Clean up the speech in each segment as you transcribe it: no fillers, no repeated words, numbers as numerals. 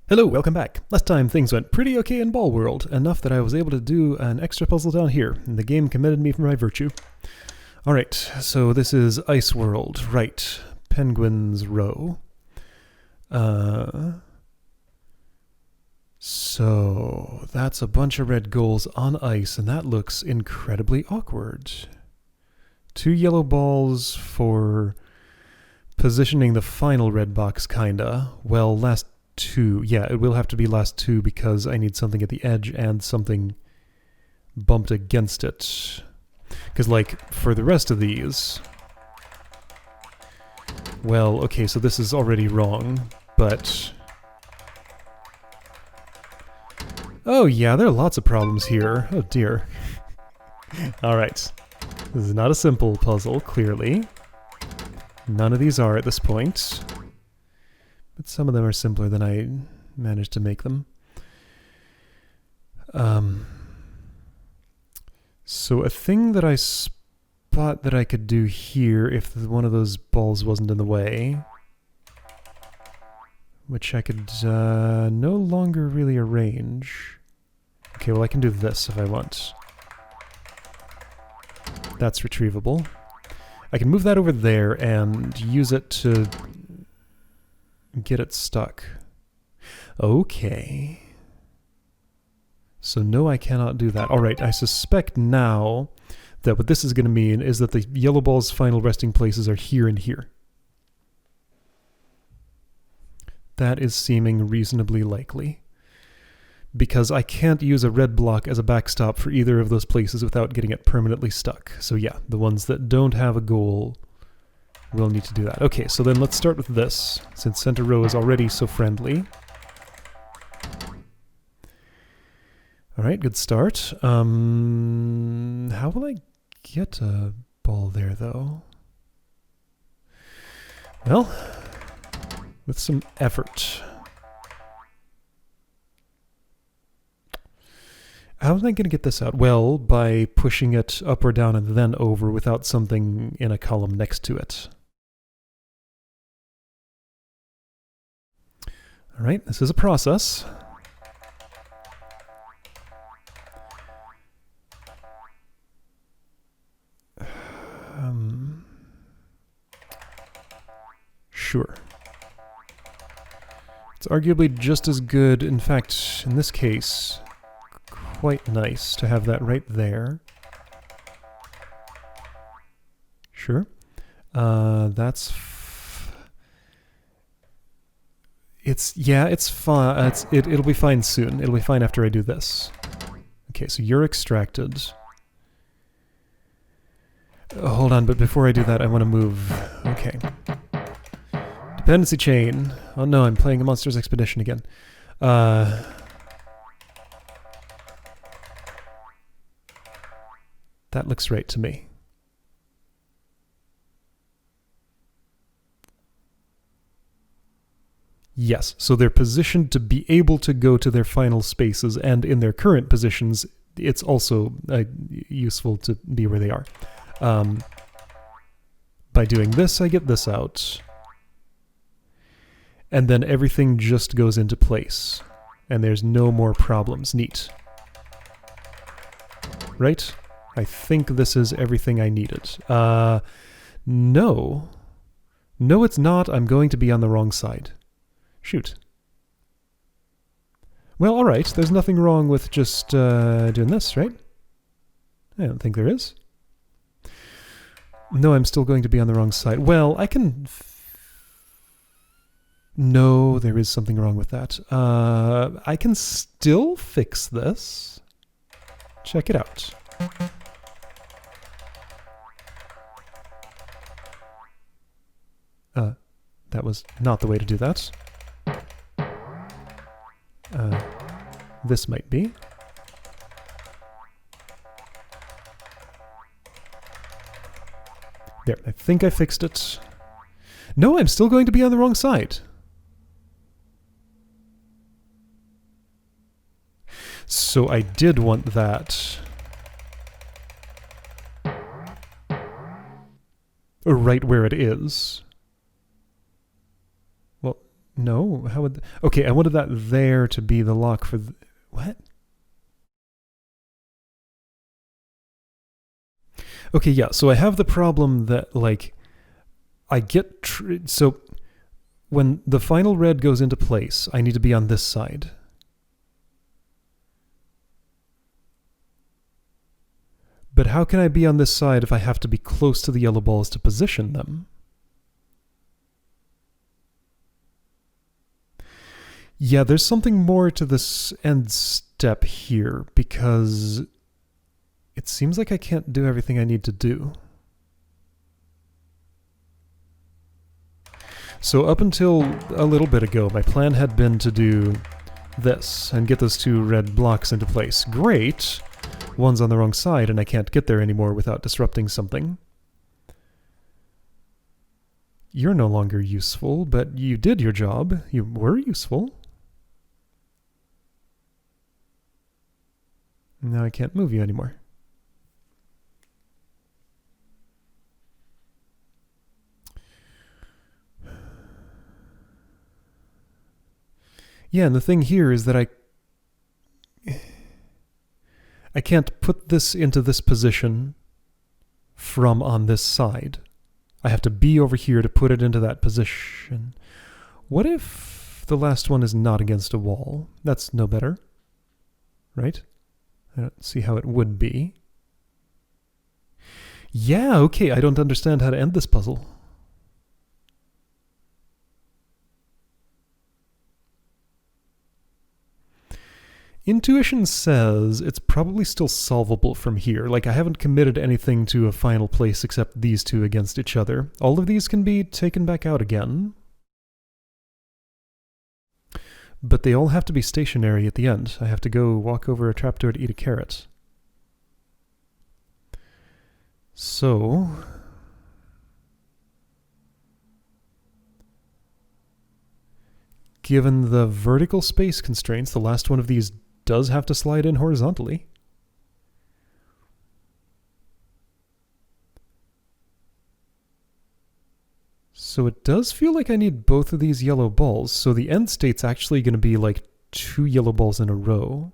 Hello, welcome back. Last time things went pretty okay in Ball World, enough that I was able to do an extra puzzle down here, and the game commended me for my virtue. Alright, so this is Ice World, right. Penguin's Row. So that's a bunch of red goals on ice, and that looks incredibly awkward. 2 yellow balls for positioning the final red box, kinda. Well, last 2. Yeah, it will have to be last 2 because I need something at the edge and something bumped against it. Because, like, for the rest of these... Well, okay, so this is already wrong, but... Oh yeah, there are lots of problems here. Oh dear. Alright. This is not a simple puzzle, clearly. None of these are at this point. But some of them are simpler than I managed to make them. So a thing that I spot that I could do here if one of those balls wasn't in the way, which I could no longer really arrange. Okay, well I can do this if I want. That's retrievable. I can move that over there and use it to get it stuck. Okay. So no, I cannot do that. Alright, I suspect now that what this is going to mean is that the yellow ball's final resting places are here and here. That is seeming reasonably likely. Because I can't use a red block as a backstop for either of those places without getting it permanently stuck. So yeah, the ones that don't have a goal will need to do that. Okay, so then let's start with this, since center row is already so friendly. Alright, good start. How will I get a ball there, though? Well, with some effort. How am I going to get this out? Well, by pushing it up or down and then over without something in a column next to it. Alright, this is a process. Sure. It's arguably just as good, in fact, in this case, quite nice to have that right there. Sure. That's... it's fine. It'll be fine soon. It'll be fine after I do this. Okay, so you're extracted. Hold on, but before I do that, I want to move... Okay. Dependency chain. Oh no, I'm playing a Monsters Expedition again. That looks right to me. Yes, so they're positioned to be able to go to their final spaces, and in their current positions, it's also useful to be where they are. By doing this, I get this out. And then everything just goes into place. And there's no more problems. Neat. Right? I think this is everything I needed. No. No, it's not. I'm going to be on the wrong side. Shoot. Well, alright. There's nothing wrong with just doing this, right? I don't think there is. No, I'm still going to be on the wrong side. Well, I can... No, there is something wrong with that. I can still fix this. Check it out. That was not the way to do that. This might be. There, I think I fixed it. No, I'm still going to be on the wrong side. So I did want that. Right where it is. Well, No, how would... Okay, I wanted that there to be the lock for... What? Okay, yeah, so I have the problem that, like, I get... so, when the final red goes into place, I need to be on this side. But how can I be on this side if I have to be close to the yellow balls to position them? Yeah, there's something more to this end step here, because it seems like I can't do everything I need to do. So up until a little bit ago, my plan had been to do this and get those two red blocks into place. Great! One's on the wrong side and I can't get there anymore without disrupting something. You're no longer useful, but you did your job. You were useful. Now I can't move you anymore. Yeah, and the thing here is that I can't put this into this position from on this side. I have to be over here to put it into that position. What if the last one is not against a wall? That's no better, right? I don't see how it would be. Yeah, okay, I don't understand how to end this puzzle. Intuition says it's probably still solvable from here. Like, I haven't committed anything to a final place except these two against each other. All of these can be taken back out again. But they all have to be stationary at the end. I have to go walk over a trapdoor to eat a carrot. So... given the vertical space constraints, the last one of these does have to slide in horizontally. So it does feel like I need both of these yellow balls, so the end state's actually going to be like 2 yellow balls in a row.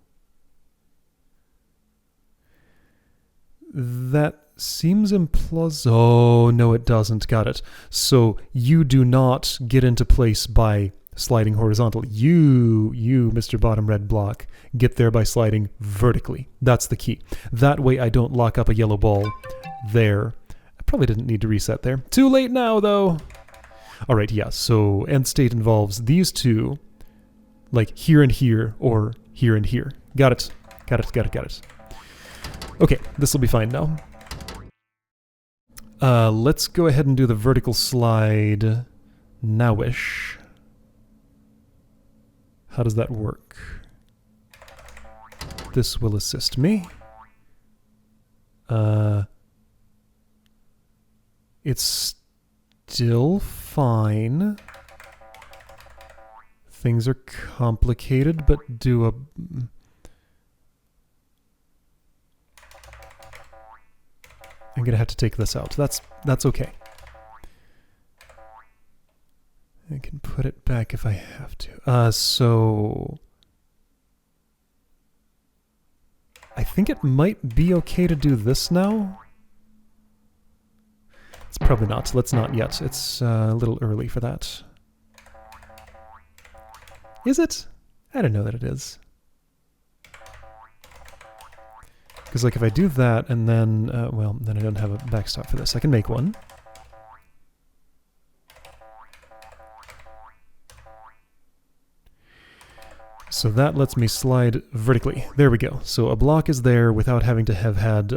That seems implausible. Oh, no it doesn't. Got it. So you do not get into place by sliding horizontally. You, Mr. Bottom Red Block, get there by sliding vertically. That's the key. That way I don't lock up a yellow ball there. I probably didn't need to reset there. Too late now, though. All right, yeah, so end state involves these two, like here and here, or here and here. Got it. Got it, got it, got it. Okay, this will be fine now. Let's go ahead and do the vertical slide nowish. How does that work? This will assist me. It's still fine. Things are complicated, but do a... I'm gonna have to take this out. That's okay. I can put it back if I have to. So... I think it might be okay to do this now. It's probably not. Let's not yet. It's a little early for that. Is it? I don't know that it is. Because, like, if I do that and then... well, then I don't have a backstop for this. I can make one. So that lets me slide vertically. There we go. So a block is there without having to have had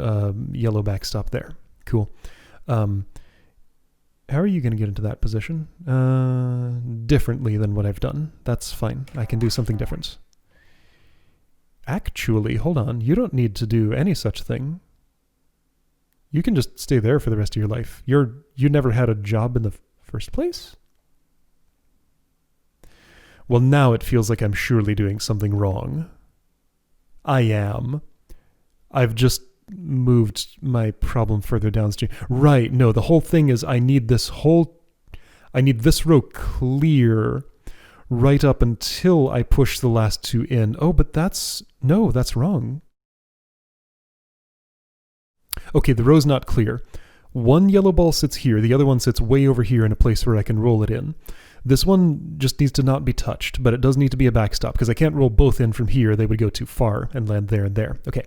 yellow backstop there. Cool. How are you going to get into that position? Differently than what I've done. That's fine. I can do something different. Actually, hold on. You don't need to do any such thing. You can just stay there for the rest of your life. You never had a job in the first place? Well, now it feels like I'm surely doing something wrong. I am. I've just moved my problem further downstream. Right, no, the whole thing is I need this row clear right up until I push the last two in. Oh, but that's wrong. Okay, the row's not clear. One yellow ball sits here, the other one sits way over here in a place where I can roll it in. This one just needs to not be touched, but it does need to be a backstop, because I can't roll both in from here. They would go too far and land there and there. Okay,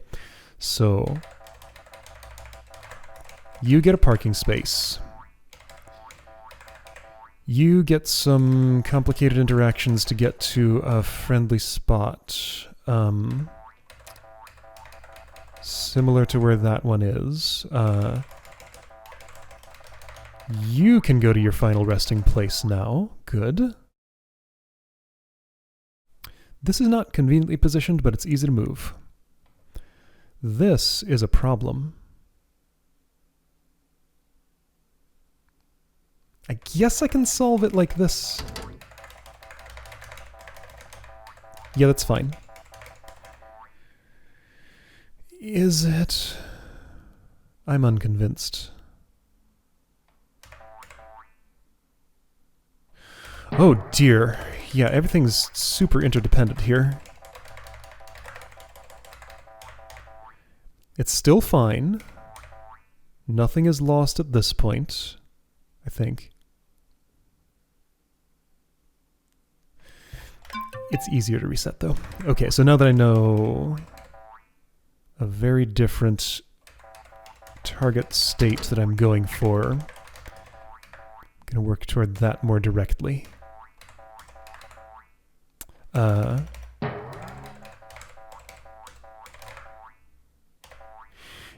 so you get a parking space. You get some complicated interactions to get to a friendly spot. Similar to where that one is. You can go to your final resting place now. Good. This is not conveniently positioned, but it's easy to move. This is a problem. I guess I can solve it like this. Yeah, that's fine. Is it? I'm unconvinced. Oh dear. Yeah, everything's super interdependent here. It's still fine. Nothing is lost at this point, I think. It's easier to reset though. Okay, so now that I know a very different target state that I'm going for, I'm gonna work toward that more directly.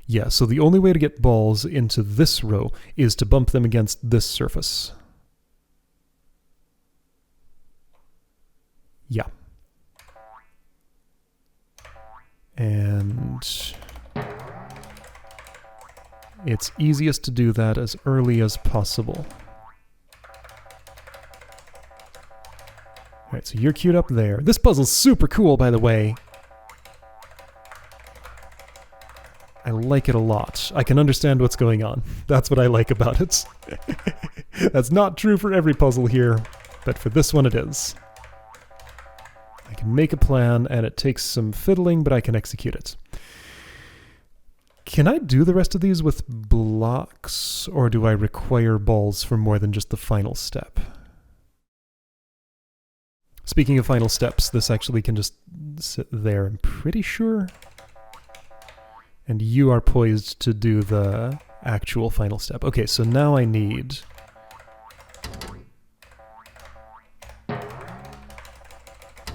Yeah, so the only way to get balls into this row is to bump them against this surface. Yeah. And it's easiest to do that as early as possible. Alright, so you're queued up there. This puzzle's super cool, by the way. I like it a lot. I can understand what's going on. That's what I like about it. That's not true for every puzzle here, but for this one it is. I can make a plan, and it takes some fiddling, but I can execute it. Can I do the rest of these with blocks, or do I require balls for more than just the final step? Speaking of final steps, this actually can just sit there, I'm pretty sure. And you are poised to do the actual final step. Okay, so now I need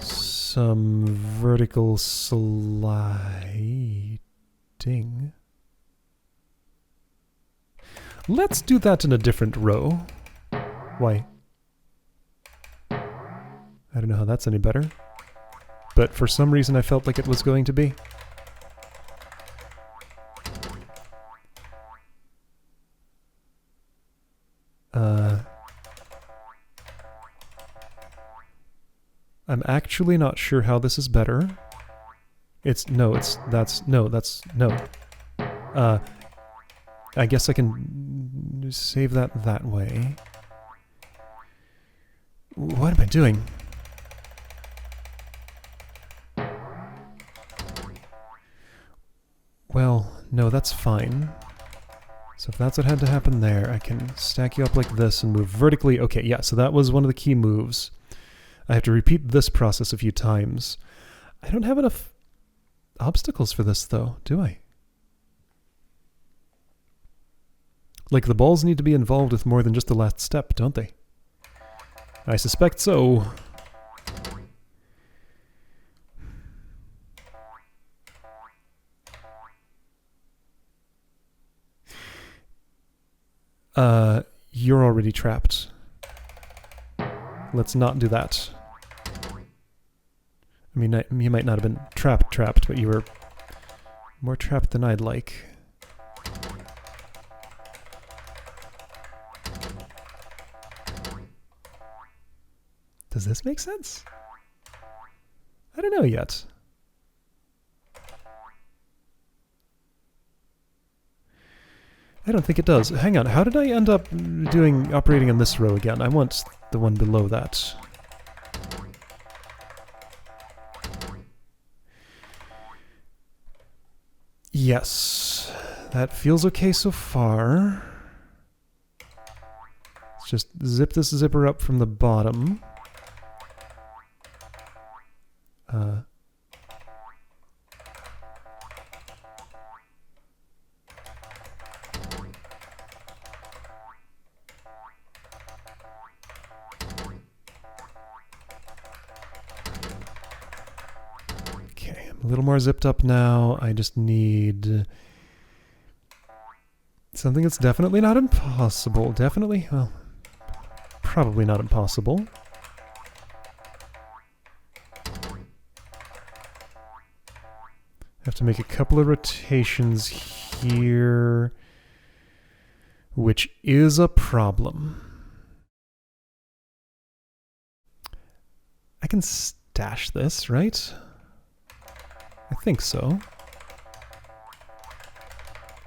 some vertical sliding. Let's do that in a different row. Why? I don't know how that's any better. But for some reason I felt like it was going to be. I'm actually not sure how this is better. No. I guess I can save that way. What am I doing? Well, no, that's fine. So if that's what had to happen there, I can stack you up like this and move vertically. Okay, yeah, so that was one of the key moves. I have to repeat this process a few times. I don't have enough obstacles for this, though, do I? Like, the balls need to be involved with more than just the last step, don't they? I suspect so. You're already trapped. Let's not do that. I mean, you might not have been trapped, but you were more trapped than I'd like. Does this make sense? I don't know yet. I don't think it does. Hang on, how did I end up operating in this row again? I want the one below that. Yes, that feels okay so far. Let's just zip this zipper up from the bottom. Okay, I'm a little more zipped up now. I just need something that's definitely not impossible. Definitely, well, probably not impossible. Have to make a couple of rotations here, which is a problem. I can stash this, right? I think so.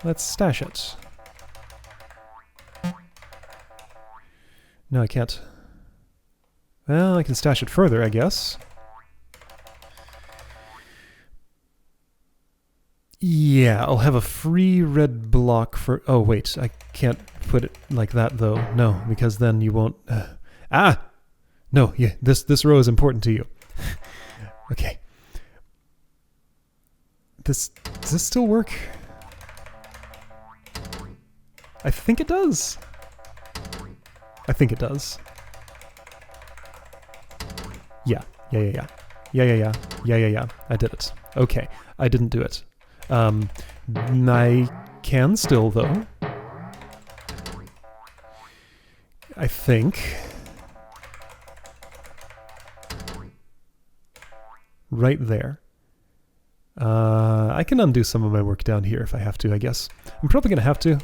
Let's stash it. No, I can't. Well, I can stash it further, I guess. Yeah, I'll have a free red block for... Oh, wait, I can't put it like that, though. No, because then you won't... No, yeah, this row is important to you. Okay. Does this still work? I think it does. I think it does. Yeah. Yeah. I did it. Okay, I didn't do it. I can still, though. I think. Right there. I can undo some of my work down here if I have to, I guess. I'm probably going to have to.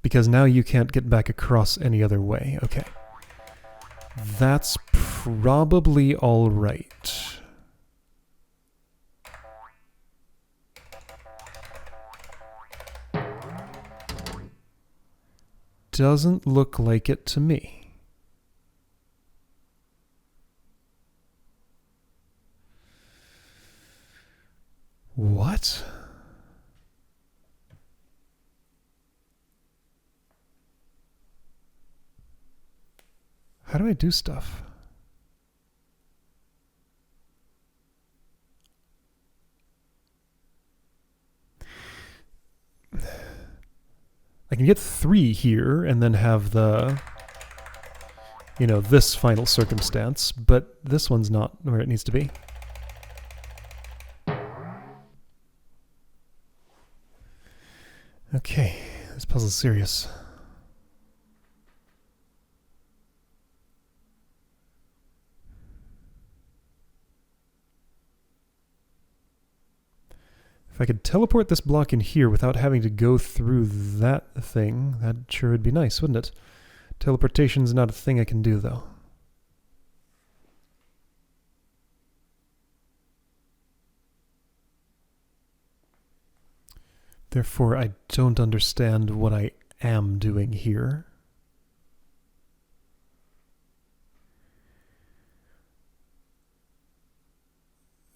Because now you can't get back across any other way. Okay. That's probably all right. Doesn't look like it to me. What? How do I do stuff? I can get 3 here and then have the, you know, this final circumstance, but this one's not where it needs to be. Okay, this puzzle's serious. If I could teleport this block in here without having to go through that thing, that sure would be nice, wouldn't it? Teleportation's not a thing I can do, though. Therefore, I don't understand what I am doing here.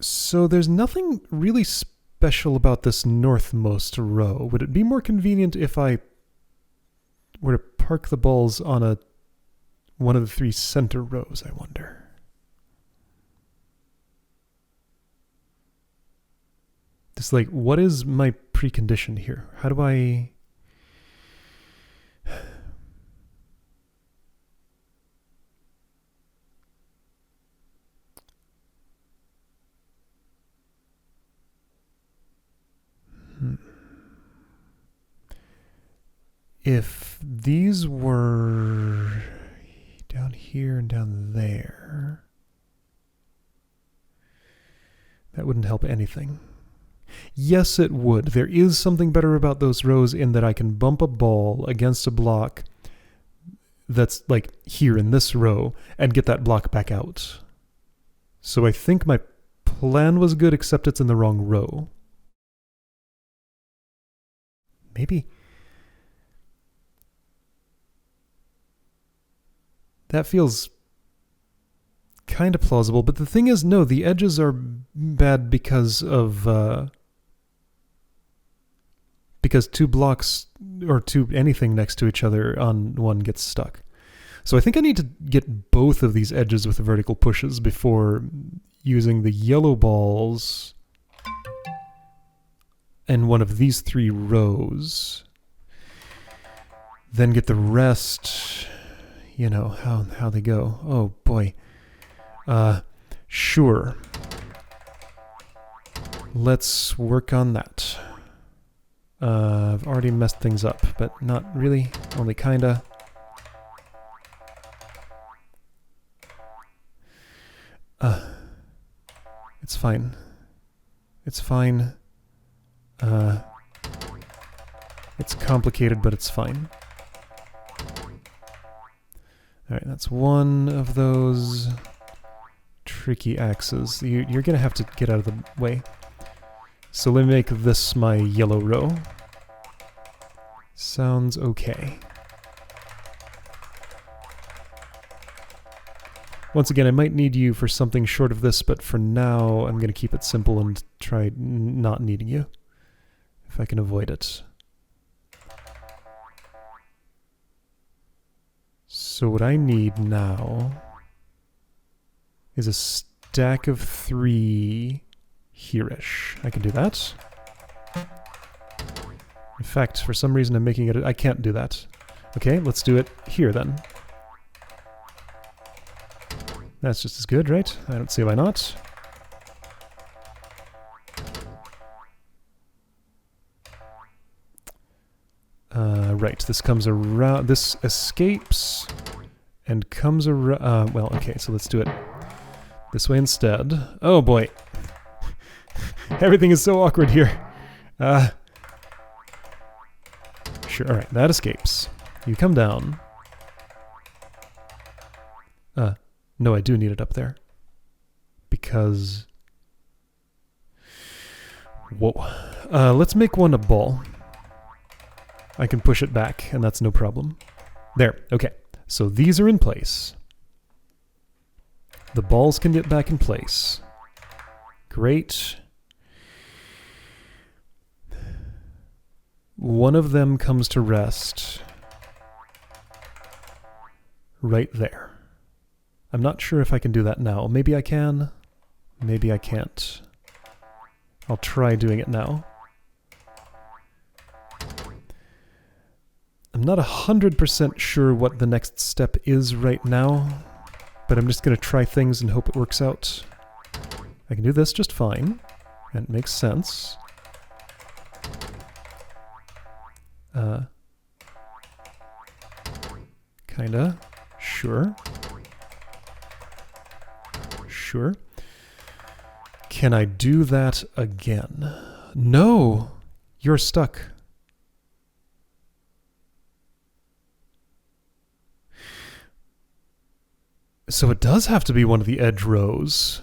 So there's nothing really special about this northmost row. Would it be more convenient if I were to park the balls on one of the 3 center rows, I wonder? Just like, what is my precondition here? How do I... If these were down here and down there, that wouldn't help anything. Yes, it would. There is something better about those rows in that I can bump a ball against a block that's like here in this row and get that block back out. So I think my plan was good, except it's in the wrong row. Maybe... That feels kind of plausible, but the thing is, no, the edges are bad because of because two blocks or anything next to each other on one gets stuck. So I think I need to get both of these edges with the vertical pushes before using the yellow balls and one of these 3 rows. Then get the rest, you know, how they go. Oh boy. Sure. Let's work on that. I've already messed things up, but not really, only kinda. It's fine. It's fine. It's complicated, but it's fine. Alright, that's one of those tricky axes. You're gonna have to get out of the way. So let me make this my yellow row. Sounds okay. Once again, I might need you for something short of this, but for now, I'm going to keep it simple and try not needing you, if I can avoid it. So what I need now is a stack of 3 here-ish. I can do that. In fact, for some reason I'm making it... I can't do that. Okay, let's do it here then. That's just as good, right? I don't see why not. Right, this comes around... This escapes and comes around... well, okay, so let's do it this way instead. Oh boy. Everything is so awkward here. Sure, alright, that escapes. You come down. No, I do need it up there. Because... Whoa. Let's make one a ball. I can push it back, and that's no problem. There, okay. So these are in place. The balls can get back in place. Great. One of them comes to rest right there. I'm not sure if I can do that now. Maybe I can. Maybe I can't. I'll try doing it now. I'm not 100% sure what the next step is right now, but I'm just going to try things and hope it works out. I can do this just fine, and it makes sense. Kinda. Sure. Sure. Can I do that again? No! You're stuck. So it does have to be one of the edge rows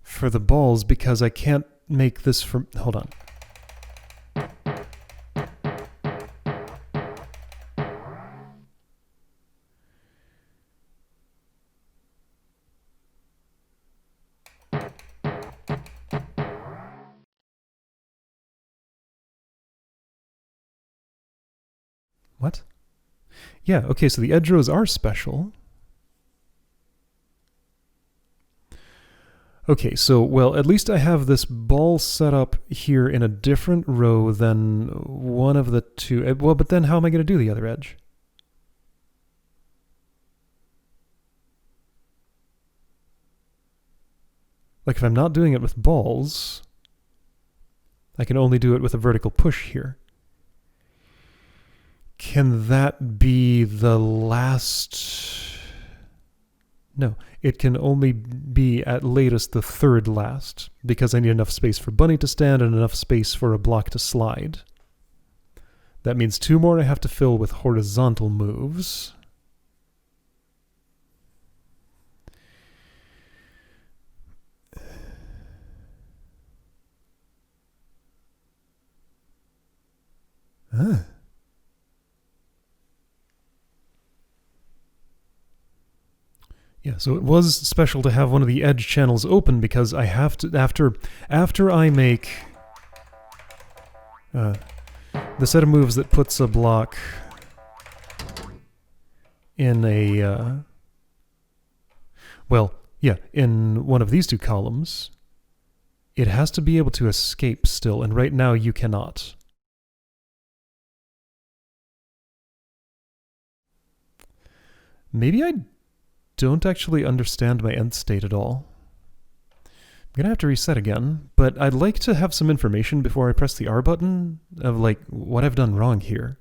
for the balls, because I can't make this from... Hold on. What? Yeah, okay, so the edge rows are special. Okay, so, well, at least I have this ball set up here in a different row than one of the two. Well, but then how am I going to do the other edge? Like, if I'm not doing it with balls, I can only do it with a vertical push here. Can that be the last... No, it can only be at latest the third last, because I need enough space for Bunny to stand and enough space for a block to slide. That means 2 more I have to fill with horizontal moves. Huh. Yeah, so it was special to have one of the edge channels open because I have to, after I make the set of moves that puts a block in a, well, yeah, in one of these two columns, it has to be able to escape still, and right now you cannot. Maybe I don't actually understand my end state at all. I'm gonna have to reset again, but I'd like to have some information before I press the R button of like what I've done wrong here.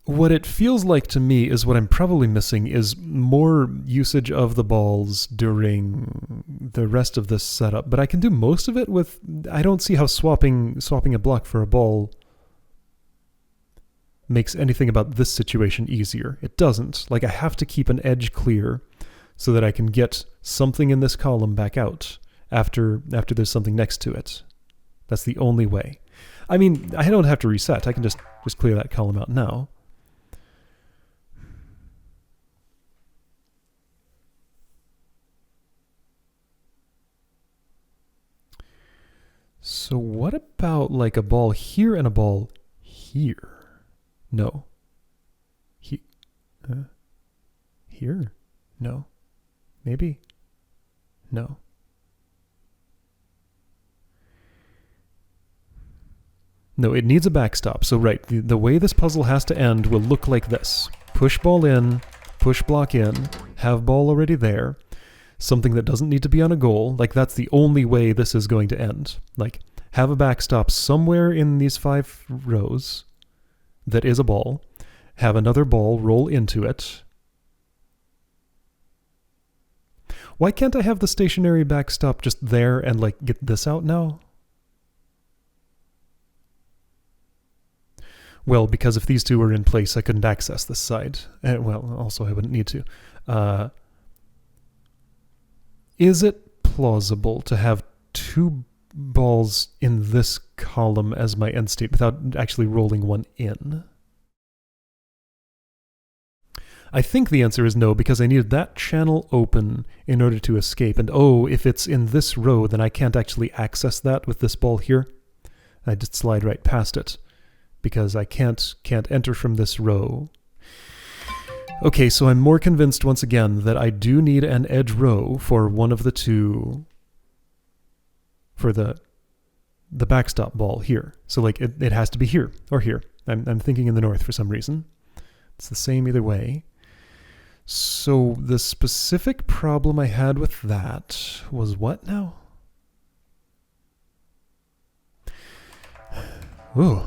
What it feels like to me is what I'm probably missing is more usage of the balls during the rest of this setup, but I can do most of it with, I don't see how swapping a block for a ball makes anything about this situation easier. It doesn't. Like, I have to keep an edge clear so that I can get something in this column back out after there's something next to it. That's the only way. I mean, I don't have to reset. I can just clear that column out now. So what about like a ball here and a ball here? No. Here? No. Maybe? No. No, it needs a backstop. So right, the way this puzzle has to end will look like this. Push ball in, push block in, have ball already there, something that doesn't need to be on a goal. Like, that's the only way this is going to end. Like, have a backstop somewhere in these 5 rows that is a ball, have another ball roll into it. Why can't I have the stationary backstop just there and like get this out now? Well, because if these two were in place, I couldn't access this side. Well, also I wouldn't need to. Is it plausible to have 2 balls in this column as my end state without actually rolling one in? I think the answer is no, because I needed that channel open in order to escape. And oh, if it's in this row, then I can't actually access that with this ball here. I just slide right past it, because I can't enter from this row. Okay, so I'm more convinced once again that I do need an edge row for one of the two, for the backstop ball here. So like it has to be here or here. I'm thinking in the north for some reason. It's the same either way. So the specific problem I had with that was what now? Ooh.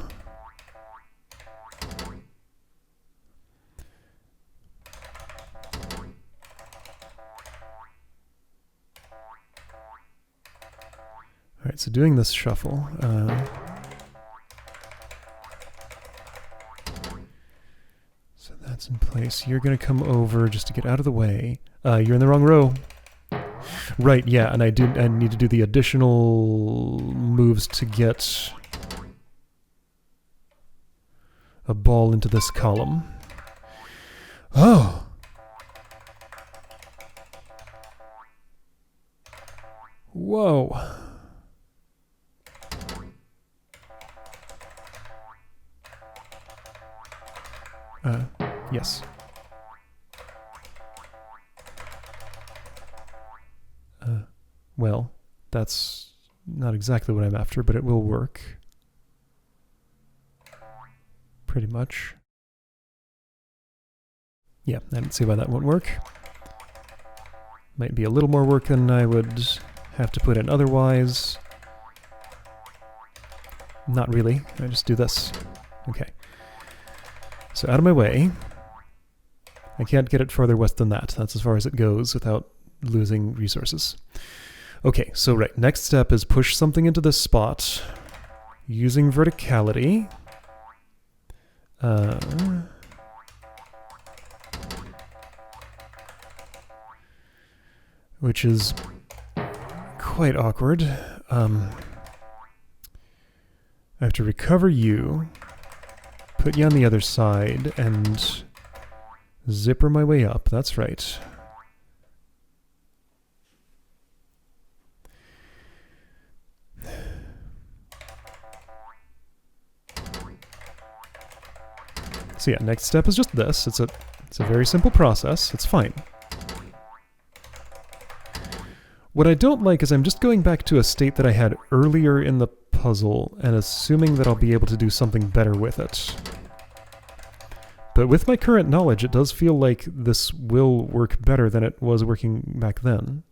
All right, so doing this shuffle. So that's in place. You're going to come over just to get out of the way. You're in the wrong row. Right, yeah, and I need to do the additional moves to get a ball into this column. Oh! Whoa. Yes. Well, that's not exactly what I'm after, but it will work. Pretty much. Yeah, I don't see why that won't work. Might be a little more work than I would have to put in otherwise. Not really. I just do this. Okay. So out of my way. I can't get it further west than that. That's as far as it goes without losing resources. Okay, so right, next step is push something into this spot using verticality. Which is quite awkward. I have to recover you, put you on the other side and zipper my way up. That's right. So yeah, next step is just this. It's a very simple process. It's fine. What I don't like is I'm just going back to a state that I had earlier in the puzzle and assuming that I'll be able to do something better with it. But with my current knowledge, it does feel like this will work better than it was working back then.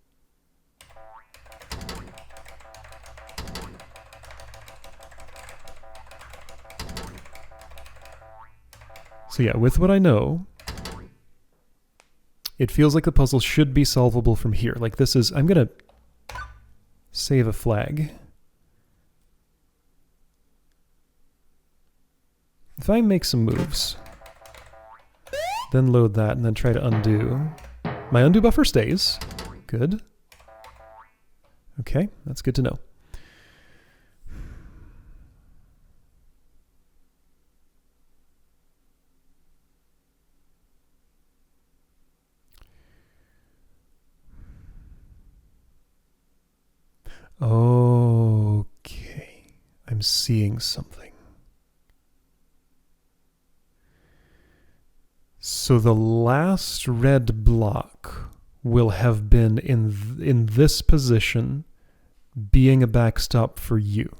So yeah, with what I know, it feels like the puzzle should be solvable from here. Like this is, I'm gonna save a flag. If I make some moves, then load that and then try to undo. My undo buffer stays. Good. Okay, that's good to know. Okay, I'm seeing something. So the last red block will have been in this position, being a backstop for you.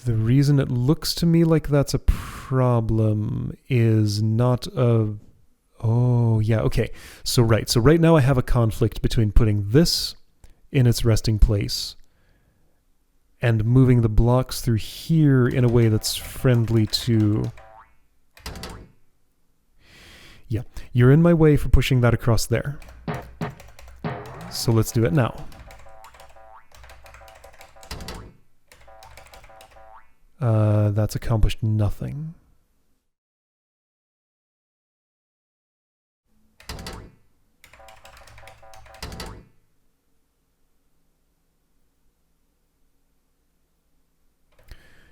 The reason it looks to me like that's a problem is not a... Oh, yeah, okay. So right now I have a conflict between putting this in its resting place and moving the blocks through here in a way that's friendly to... Yeah, you're in my way for pushing that across there. So let's do it now. That's accomplished nothing.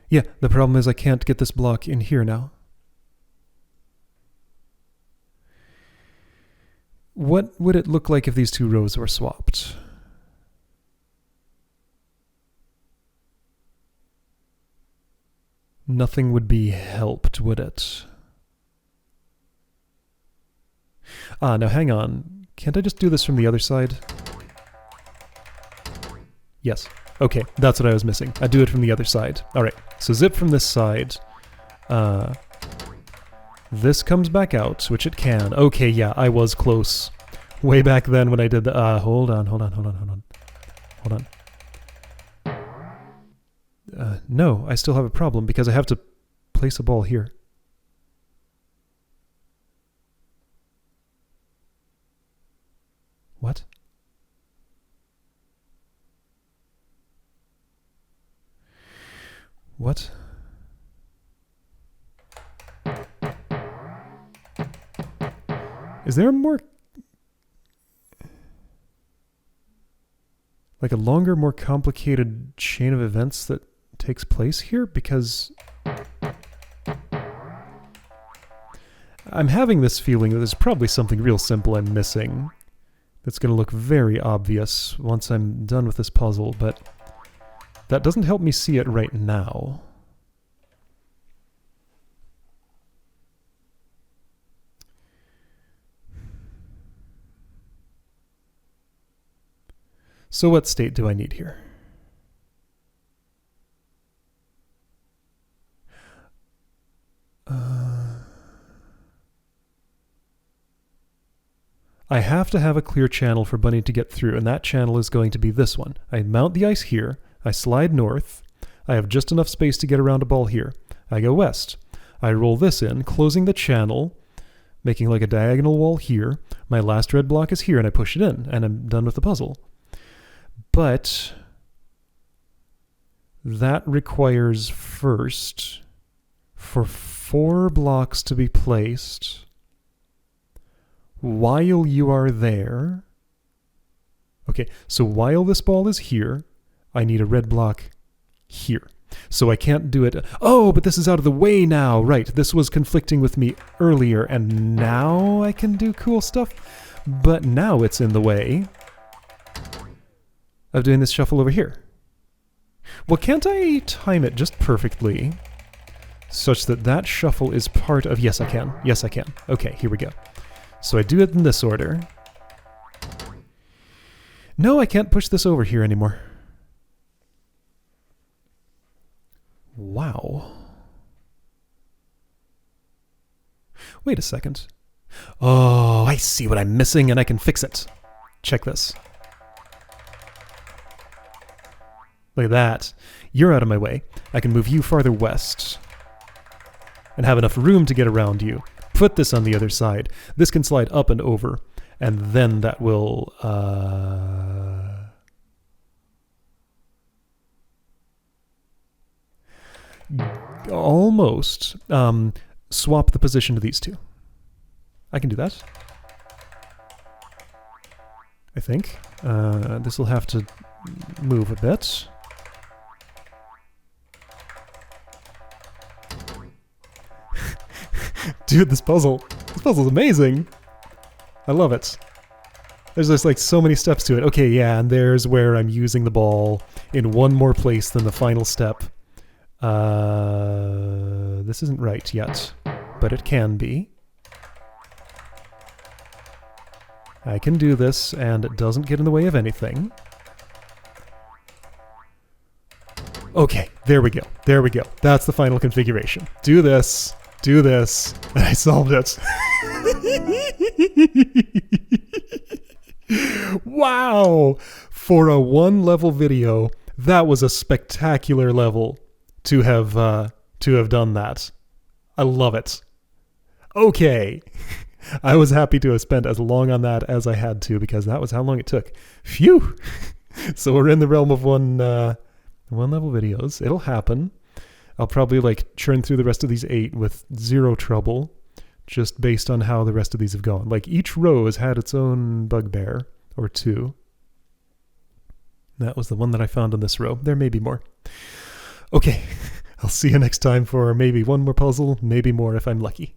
Yeah, the problem is I can't get this block in here now. What would it look like if these two rows were swapped? Nothing would be helped, would it? Ah, now hang on. Can't I just do this from the other side? Yes. Okay, that's what I was missing. I do it from the other side. Alright, so zip from this side. This comes back out, which it can. Okay, yeah, I was close. Way back then when I did the... hold on. No, I still have a problem because I have to place a ball here. What? What? Is there more... like a longer, more complicated chain of events that takes place here? Because I'm having this feeling that there's probably something real simple I'm missing that's going to look very obvious once I'm done with this puzzle, but that doesn't help me see it right now. So what state do I need here? I have to have a clear channel for Bunny to get through, and that channel is going to be this one. I mount the ice here, I slide north, I have just enough space to get around a ball here. I go west. I roll this in, closing the channel, making like a diagonal wall here. My last red block is here, and I push it in, and I'm done with the puzzle. But that requires first for 4 blocks to be placed while you are there. Okay, so while this ball is here, I need a red block here. So I can't do it. Oh, but this is out of the way now. Right, this was conflicting with me earlier, and now I can do cool stuff. But now it's in the way of doing this shuffle over here. Well, can't I time it just perfectly such that that shuffle is part of... Yes, I can. Yes, I can. Okay, here we go. So I do it in this order. No, I can't push this over here anymore. Wow. Wait a second. Oh, I see what I'm missing and I can fix it. Check this. Look at that. You're out of my way. I can move you farther west and have enough room to get around you. Put this on the other side. This can slide up and over, and then that will... almost swap the position of these two. I can do that. I think. This will have to move a bit. Dude, this puzzle's amazing. I love it. There's just like so many steps to it. Okay, yeah, and there's where I'm using the ball in one more place than the final step. This isn't right yet, but it can be. I can do this, and it doesn't get in the way of anything. Okay, there we go. There we go. That's the final configuration. Do this, and I solved it. Wow! For a one-level video, that was a spectacular level to have done that. I love it. Okay. I was happy to have spent as long on that as I had to, because that was how long it took. Phew! So we're in the realm of one-level videos. It'll happen. I'll probably like churn through the rest of these 8 with zero trouble, just based on how the rest of these have gone. Like each row has had its own bugbear, or 2. That was the one that I found on this row. There may be more. Okay, I'll see you next time for maybe one more puzzle, maybe more if I'm lucky.